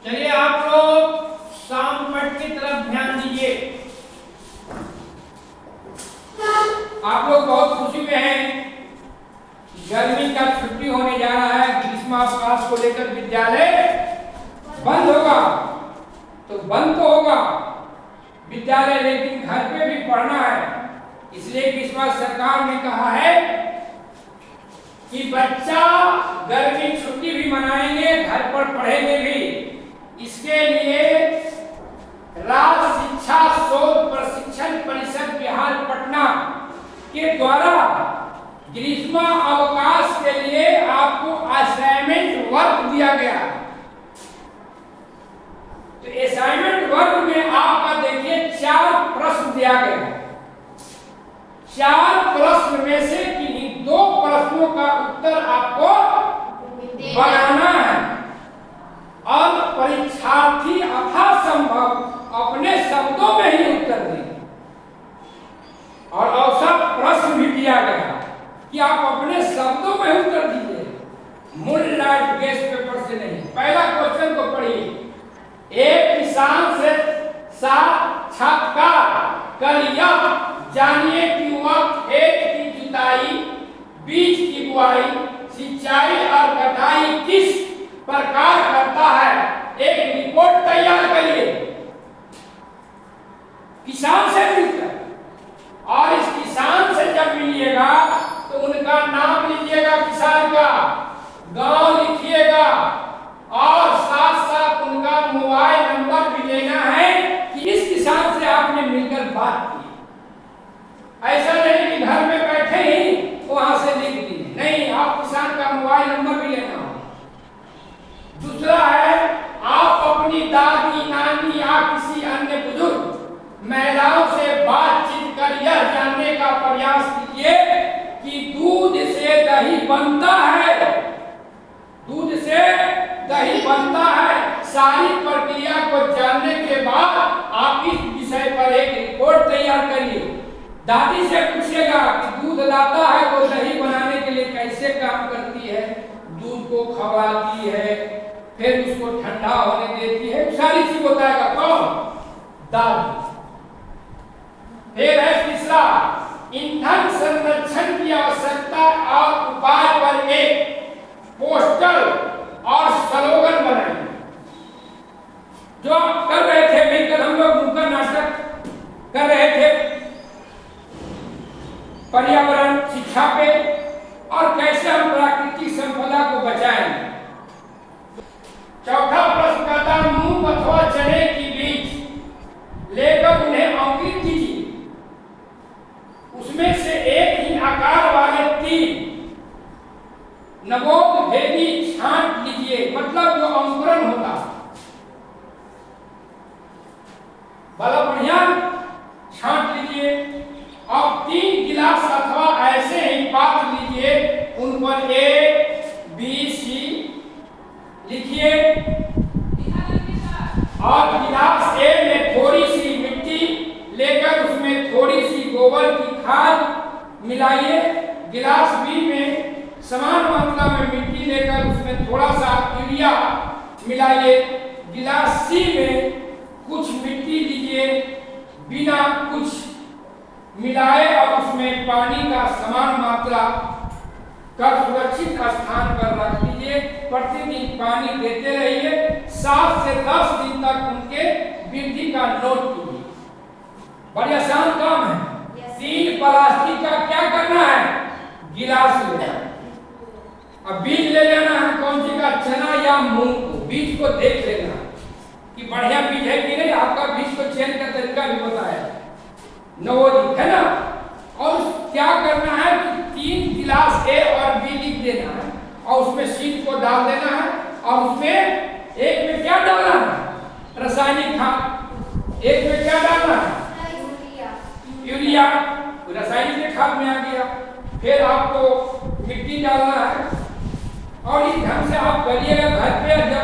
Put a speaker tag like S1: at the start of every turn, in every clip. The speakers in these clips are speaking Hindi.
S1: चलिए आप लोग शाम पट की तरफ ध्यान दीजिए। आप लोग बहुत खुशी में हैं, गर्मी का छुट्टी होने जा रहा है, ग्रीष्मावकाश को लेकर विद्यालय बंद होगा। तो बंद तो होगा विद्यालय, लेकिन घर पे भी पढ़ना है। इसलिए इस बार सरकार ने कहा है कि बच्चा गर्मी छुट्टी भी मनाएंगे, घर पर पढ़ेंगे भी। इसके लिए राज्य शिक्षा शोध प्रशिक्षण परिषद बिहार पटना के द्वारा ग्रीष्म अवकाश के लिए आपको असाइनमेंट वर्क दिया गया। तो असाइनमेंट वर्क में आपका देखिए 4 प्रश्न दिया गया। 4 प्रश्न में से किन्हीं 2 प्रश्नों का उत्तर आपको बनाना है और परीक्षार्थी यथासंभव अपने शब्दों में ही उत्तर देंगे। और अवसर प्रश्न भी दिया गया कि आप अपने शब्दों में उत्तर दीजिए, मूल लाइट गैस पेपर से नहीं। पहला क्वेश्चन को पढ़िए। एक किसान से साक्षात्कार कर यह जानिए कि वह खेत की जुताई, बीज की बुआई, सिंचाई और कटाई किस प्रकार करता है। एक रिपोर्ट तैयार करिए किसान से मिलकर, और इस किसान से जब मिलिएगा तो उनका नाम लीजिएगा, किसान का गांव लिखिएगा, और साथ साथ उनका मोबाइल नंबर भी लेना है कि इस किसान से आपने मिलकर बात की। ऐसा नहीं कि घर में बैठे ही वहां से लिख दी, नहीं, आप किसान का मोबाइल नंबर भी लेना होगा। दूसरा है, आप अपनी दादी, नानी या किसी अन्य बुजुर्ग महिलाओं से बातचीत कर यह जानने का प्रयास कीजिए कि दूध से दही बनता है। दूध से दही बनता है। सारी प्रक्रिया को जानने के बाद आप इस विषय पर एक रिपोर्ट तैयार करिए। दादी से पूछिएगा कि दूध लाता है तो दही बनाने के लिए कैसे काम करती है। दूध को खवलाती है, फिर उसको ठंडा होने देती है, सारी चीज बताएगा कौन? दादी। फिर है तीसरा, ईंधन संरक्षण की आवश्यकता और उपाय पर एक पोस्टर और स्लोगन बनाएं। जो आप कर रहे थे, मिलकर हम लोग नुक्कड़ नाटक कर रहे थे पर्यावरण शिक्षा पे, और कैसे हम प्राकृतिक संपदा को बचाएं। चौथा प्रश्न कहता है, मूंग अथवा चने की बीज लेकर उन्हें अंकुरित कीजिए। उसमें से एक ही आकार वाले 3 नवोद भेदी छांट लीजिए, मतलब जो अंकुरन होगा। बड़ा बढ़िया छांट लीजिए और 3 गिलास अथवा ऐसे ही पात्र लीजिए, उन पर A, B, C लिखिए, और गिलास A में थोड़ी सी मिट्टी लेकर उसमें थोड़ी सी गोबर की खाद मिलाइए। गिलास B में समान मात्रा में मिट्टी लेकर उसमें थोड़ा सा यूरिया मिलाइए। गिलास C में कुछ मिट्टी लीजिए बिना कुछ मिलाए और उसमें पानी का समान मात्रा कर सुरक्षित स्थान पर रख दीजिए। प्रतिदिन पानी देते रहिए। 7 से 10 दिन तक उनके वृद्धि का नोट कीजिए। बड़ी आसान काम है। 3 प्लास्टिक का क्या करना है? गिलास लेना है। अब बीज ले लेना है, कौन सी का, चना या मूंग को। बीज को देख लेना कि बढ़िया बीज है कि नहीं। आपका बीज को चयन का तरीका भी बताया, नवोदित है ना। और क्या करना है कि 3 गिलास A और B लिख देना है, और उसमें सीड को डाल देना है, और उसमें एक में क्या डालना है? रासायनिक खाद। एक में क्या डालना है? यूरिया। रासायनिक खाद में आ गया। फिर आपको मिट्टी डालना है, और इस ढंग से आप करिएगा घर पे। जब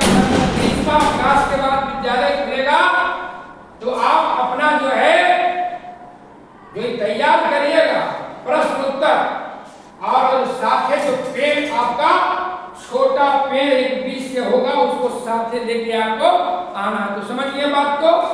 S1: ग्रीष्मावकाश के बाद विद्यालय खुलेगा तो आप अपना जो है जो तैयार करिएगा प्रश्न उत्तर, और साथ जो पेड़ आपका छोटा पेड़ एक बीज से होगा उसको साथ लेकर लेके आपको आना। तो समझिए बात को।